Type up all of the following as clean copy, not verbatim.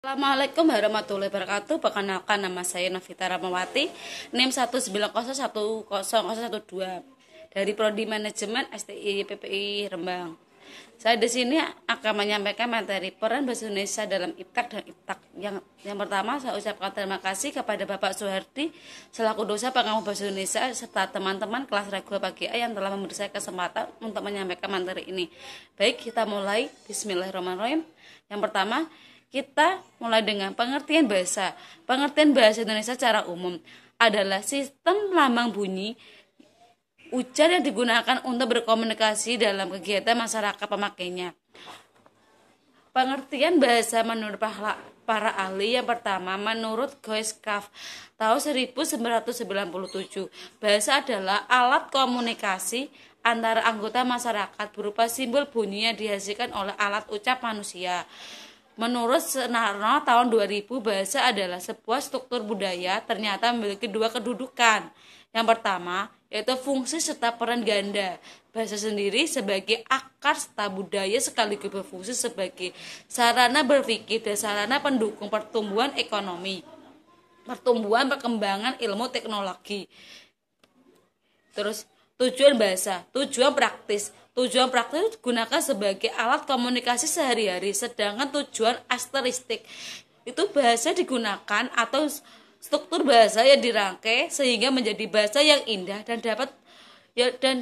Assalamualaikum warahmatullahi wabarakatuh. Perkenalkan, nama saya Novita Ramawati, NIM 190101012 dari Prodi Manajemen STI PPI Rembang. Saya di sini akan menyampaikan materi peran bahasa Indonesia dalam IPTEK dan IPTAK. Yang pertama, saya ucapkan terima kasih kepada Bapak Suhardi selaku dosen pengawas bahasa Indonesia serta teman-teman kelas Regul pagi A yang telah memberi saya kesempatan untuk menyampaikan materi ini. Baik, kita mulai. Bismillahirrahmanirrahim. Yang pertama, kita mulai dengan pengertian bahasa. Pengertian bahasa Indonesia secara umum adalah sistem lambang bunyi ujar yang digunakan untuk berkomunikasi dalam kegiatan masyarakat pemakainya. Pengertian bahasa menurut para ahli, yang pertama menurut Goeskav tahun 1997, bahasa adalah alat komunikasi antara anggota masyarakat berupa simbol bunyi yang dihasilkan oleh alat ucap manusia. Menurut Senarno tahun 2000, bahasa adalah sebuah struktur budaya ternyata memiliki dua kedudukan. Yang pertama, yaitu fungsi serta peran ganda. Bahasa sendiri sebagai akar serta budaya sekaligus berfungsi sebagai sarana berpikir dan sarana pendukung pertumbuhan ekonomi, pertumbuhan perkembangan ilmu teknologi. Terus, tujuan bahasa, tujuan praktis. Tujuan praktis digunakan sebagai alat komunikasi sehari-hari, sedangkan tujuan asteristik itu bahasa digunakan atau struktur bahasa yang dirangkai sehingga menjadi bahasa yang indah dan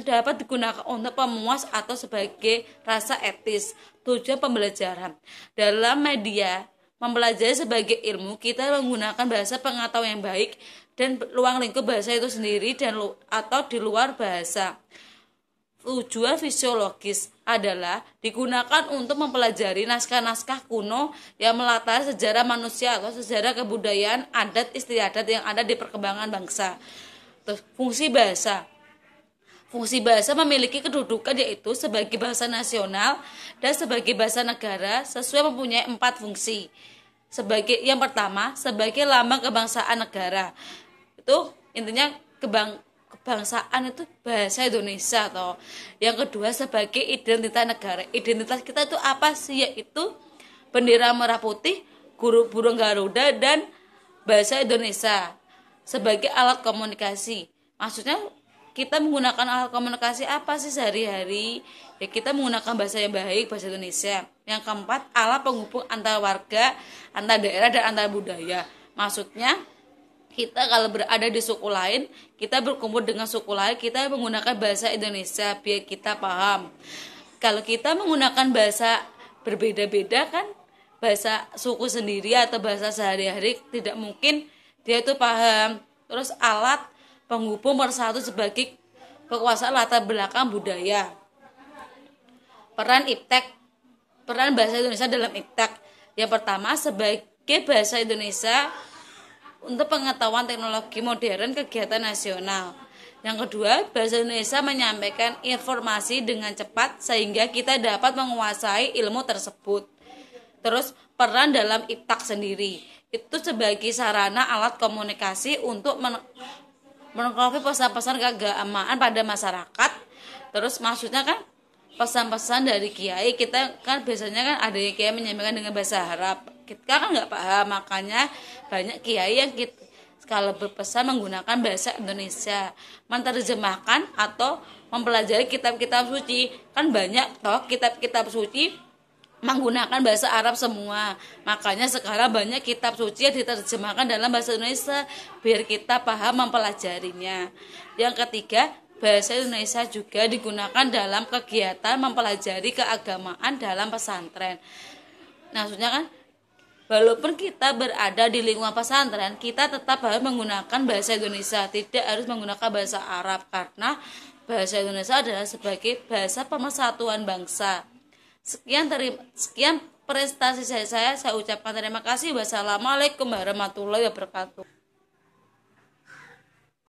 dapat digunakan untuk pemuas atau sebagai rasa etis. Tujuan pembelajaran dalam media mempelajari sebagai ilmu, kita menggunakan bahasa pengetahuan yang baik dan ruang lingkup bahasa itu sendiri atau di luar bahasa. Tujuan fisiologis adalah digunakan untuk mempelajari naskah-naskah kuno yang melatar sejarah manusia atau sejarah kebudayaan, adat istiadat yang ada di perkembangan bangsa. Terus, fungsi bahasa. Fungsi bahasa memiliki kedudukan yaitu sebagai bahasa nasional dan sebagai bahasa negara sesuai mempunyai 4 fungsi. Yang pertama, sebagai lambang kebangsaan negara. Itu intinya kebangsaan itu bahasa Indonesia toh. Yang kedua, sebagai identitas negara. Identitas kita itu apa sih? Yaitu bendera merah putih, burung Garuda, dan bahasa Indonesia sebagai alat komunikasi. Maksudnya kita menggunakan alat komunikasi apa sih sehari-hari? Ya, kita menggunakan bahasa yang baik, bahasa Indonesia. Yang keempat, alat penghubung antara warga, antar daerah, dan antar budaya. Maksudnya kita kalau berada di suku lain, kita berkumpul dengan suku lain, kita menggunakan bahasa Indonesia biar kita paham. Kalau kita menggunakan bahasa berbeda-beda kan, bahasa suku sendiri atau bahasa sehari-hari, tidak mungkin dia itu paham. Terus alat penghubung persatu sebagai kekuasaan latar belakang budaya. Peran IPTEK, peran bahasa Indonesia dalam IPTEK. Yang pertama, sebagai bahasa Indonesia untuk pengetahuan teknologi modern kegiatan nasional. Yang kedua, bahasa Indonesia menyampaikan informasi dengan cepat sehingga kita dapat menguasai ilmu tersebut. Terus, peran dalam IPTAK sendiri itu sebagai sarana alat komunikasi untuk menangkap pesan-pesan keagamaan pada masyarakat. Terus maksudnya kan pesan-pesan dari kiai, kita kan biasanya kan ada yang kiai menyampaikan dengan bahasa Arab, kita kan nggak paham, makanya banyak kiai yang kalau berpesan menggunakan bahasa Indonesia, menerjemahkan atau mempelajari kitab-kitab suci. Kan banyak toh kitab-kitab suci menggunakan bahasa Arab semua, makanya sekarang banyak kitab suci yang diterjemahkan dalam bahasa Indonesia biar kita paham mempelajarinya. Yang ketiga, bahasa Indonesia juga digunakan dalam kegiatan mempelajari keagamaan dalam pesantren. Maksudnya kan, walaupun kita berada di lingkungan pesantren, kita tetap harus menggunakan bahasa Indonesia, tidak harus menggunakan bahasa Arab, karena bahasa Indonesia adalah sebagai bahasa pemersatuan bangsa. Sekian prestasi saya ucapkan terima kasih. Wassalamualaikum warahmatullahi wabarakatuh.